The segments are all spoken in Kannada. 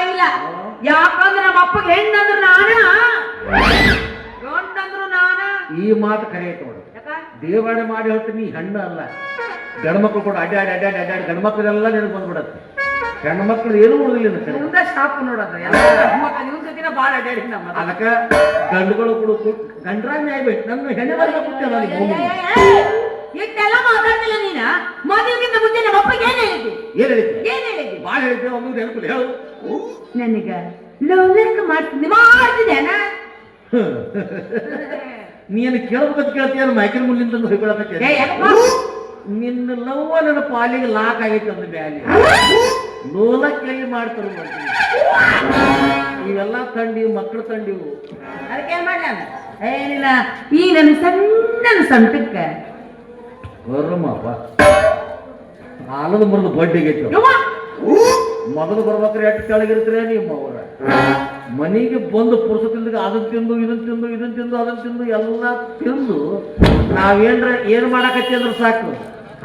ಆಗಂಗಿಲ್ಲ. ಯಾಕಂದ್ರೆ ನಮ್ಮ ಅಪ್ಪಗೆ ಹೆಣ್ಣಂದ್ರು ನಾನ, ಗಂಟಂದ್ರು ನಾನ. ಈ ಮಾತು ಕರೆ ಐತೆ ನೋಡು. ದೇವಾಡೆ ಮಾಡಿ ಹೇಳ್ತೀನಿ, ಹೆಣ್ಣು ಅಲ್ಲ. ಗಂಡ್ಮಕ್ಳು ಕೂಡ ಅಡ್ಡಾಡಿ ಅಡ್ಡಾಡಿ ಅಡ್ಡಾಡಿ ಗಂಡ್ಮಕ್ಳೆಲ್ಲ ನಿನಗೆ ಬಂದ್ಬಿಡತ್ತೆ. ಹೆಣ್ಮಕ್ಳು ಏನು ಉಳಿದಿಲ್ಲ ಮುಂದೆ ಶಾಪ್ ನೋಡೋದು ನಿಮ್ಮ ಜೊತೆನ ಭಾಳ ಅಡ್ಡಾಡಿ ನಮ್ಮ. ಅದಕ್ಕೆ ಗಂಡುಗಳು ಕೂಡ ಗಂಡ್ರಾನ್ಯ ಆಗ್ಬೇಕು. ನನ್ನ ಹೆಣ್ಣೆ ಇಷ್ಟೆಲ್ಲ ಮಾತಾಡ್ತಿಲ್ಲ ನೀನ. ಮದುವೆಗಿಂತ ಮುಂಚೆ ನಮ್ಮ ಅಪ್ಪಗೆ ಏನ್ ಹೇಳಿದ್ದಿ? ಏನ್ ಹೇಳಿದ್ದಿ? ಭಾಳ ಹೇಳಿದ್ದೆ. ಒಂದು ನೆನಪಿಲ್ಲ ಹೇಳು. ನನಗ ಲವ್ ಮಾಡ್ತಿದ್ದೇನ? ನೀನು ಕೇಳ್ಬೇಕಂತ ಕೇಳ್ತೀಯ, ಮೈಕಲ್ ಮುಲ್ಲಿಂದ ಹೊಯ್ಕೊಳಕತ್ತೀಯ. ನಿನ್ನ ಲವ್ವ ನನ್ನ ಪಾಲಿಗೆ ಲಾಕ್ ಆಗೈತೆ ಅಂದ ಬ್ಯಾಲಿ ಲೋಲ ಕೇಳಿ ಮಾಡ್ತಾರೆ. ಇವೆಲ್ಲ ತಂಡಿ ಮಕ್ಕಳು ತಂಡಿವು. ಅದಕ್ಕೆ ಏನ್ ಮಾಡ್ಲ ಏನಿಲ್ಲ. ಈ ನನ್ನ ಸಣ್ಣ ಸಂತಕ್ಕ ಬರ್ರಮ್ಮಪ್ಪ ಆಲದ ಮರದ ಬಡ್ಡಿಗೈತಿ. ಮೊದಲು ಬರ್ಬೇಕ್ರೆ ಎಷ್ಟು ಕೆಳಗಿರ್ತೀರ ನಿಮ್ಮ ಅವರ ಮನೆಗೆ ಬಂದು ಪುರುಸತಿಲ್ದಾಗ ಅದನ್ನ ತಿಂದು ಇದನ್ನ ತಿಂದು ಇದನ್ನ ತಿಂದು ಅದನ್ನ ತಿಂದು ಎಲ್ಲ ತಿಂದು ನಾವೇನ್ರ ಏನ್ ಮಾಡಾಕತ್ತಿ ಅಂದ್ರೆ ಸಾಕು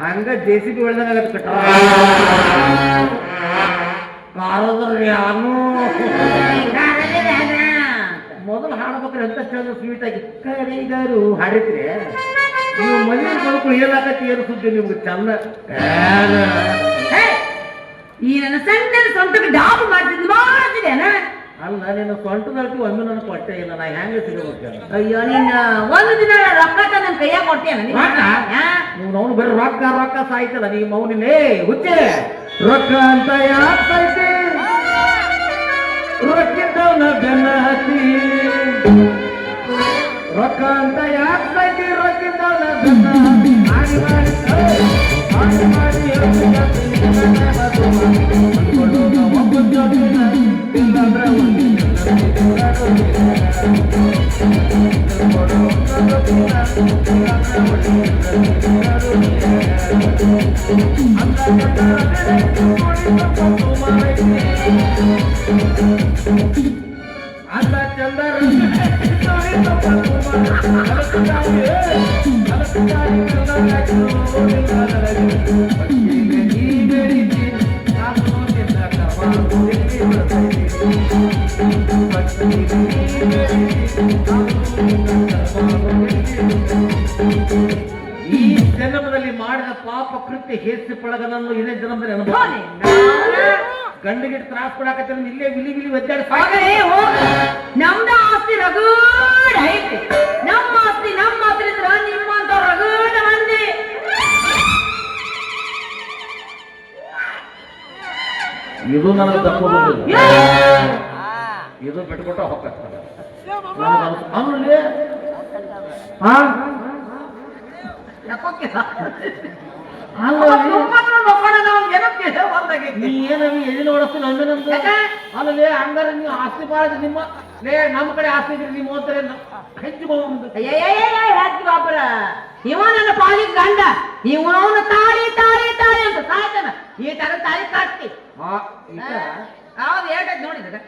ಹಂಗ JCB ಒಳ್ದಂಗ ಆಗತ್ತೆ. ಕಟ್ಟ ಕಾರದ್ರ ಯಾನು ಮೊದಲು ಹಾಡ್ಬೇಕ್ರೆ ಎಂತ ಚಂದ ಸ್ವೀಟ್ ಆಗಿ ಕಡೆಗಾರು ಹಾಡಿದ್ರೆ ನೀವು ಮನೆ ಬದುಕು ಏನಾಗತ್ತೆ ಏನು ಸುದ್ದಿ ನಿಮ್ಗೆ ಚಂದ. ಈ ನನ್ನ ಸಣ್ಣ ಸ್ವಂತಕ್ಕೆ ಡಾಬ್ ಮಾಡ್ತಿದ್ದೇನ? ಅಲ್ಲ ನಿನ್ನ ಸ್ವಂಟದಲ್ಟಿ ಒಮ್ಮೆ ನನ್ನ ಕೊಟ್ಟೆ ಇಲ್ಲ. ನಾ ಹೆಂಗೆ ಸಿಗಬೇಕು? ಅಯ್ಯೋ ನೀನ್ ಒಂದು ದಿನ ರೊಕ್ಕ ನನ್ನ ಕೈಯಾಗ ಕೊಡ್ತೇನ? ನೀವು ನಾವು ಬರೀ ರೊಕ್ಕ ರೊಕ್ಕ ಸಾಯ್ತಲ್ಲ ನೀವು ಮೌನಿಲೇ ಹುಚ್ಚೆ. ರೊಕ್ಕ ಅಂತ ಯಾಕೆ ಸಾಯ್ತೆ? ರೊಕ್ಕಿದ್ದವನ ಬೆನ್ನ ಹತ್ತಿ. ರೊಕ್ಕ ಅಂತ ಯಾಕೆ ಸಾಯ್ತಿ? ರೊಕ್ಕಿದ್ದವನ ಬೆನ್ನ ಹತ್ತಿ. ಮಾಡಿ ಮಾಡಿ ಮಾಡಿ ಅಂತ ಚಂದ ಈ ಜನ್ಮದಲ್ಲಿ ಮಾಡಿದ ಪಾಪ ಕೃತ್ಯ ಹೇಸಿ ಪಳಗನನ್ನು ಇದೇ ಜನ್ಮದಲ್ಲಿ ಅನುಭವ. ಗಂಡಿಗೆ ತ್ರಾಸ ಕೊಡಾಕತ್ತ ಇಲ್ಲೇ ವಿಲಿ ವಿಲಿ ಒದ್ದಾಡಿ ನಮ್ದ ಆಸ್ತಿ ರಗಡ ಐತಿ. ನಮ್ಮ ಆಸ್ತಿ ನಮ್ಮ ಮಾತ್ರ ನಿಮ್ಮಂತ ರಗಡ ಮಂದಿ. ಇದು ನನಗೆ ತಪ್ಪೋದಿಲ್ಲ. ಇದು ಬಿಟ್ಕೊಟ್ಟ ಹೋಗ್ತದೆ. ನೀ ಏನವಿ ಎಲ್ಲಿ ಓಡಿಸ್ತೀನಿ ಅಂದನಂತ ಅಲ್ಲೇ ಹಂಗಾರೆ ನೀವು ಆಸ್ತಿ ಬಾಳ ನಿಮ್ಮ ನಮ್ಮ ಕಡೆ ಆಸ್ತಿ ಇದ್ರಿ ನಿಮ್ಮ ಹೋಗ್ತಾರೆ ಹೆಚ್ಚು ಬಾಪರ. ಇವ ನನ್ನ ಪಾಲಿಗೆ ಗಂಡ, ಇವನವನು ತಾಳಿ ತಾಳಿ ತಾಳಿ ಅಂತ ಸಾಯ್ತಾನ. ಈ ತರ ತಾಳಿ ಕಟ್ಟಿ ಹೌದು ಏಟೈತಿ ನೋಡಿದ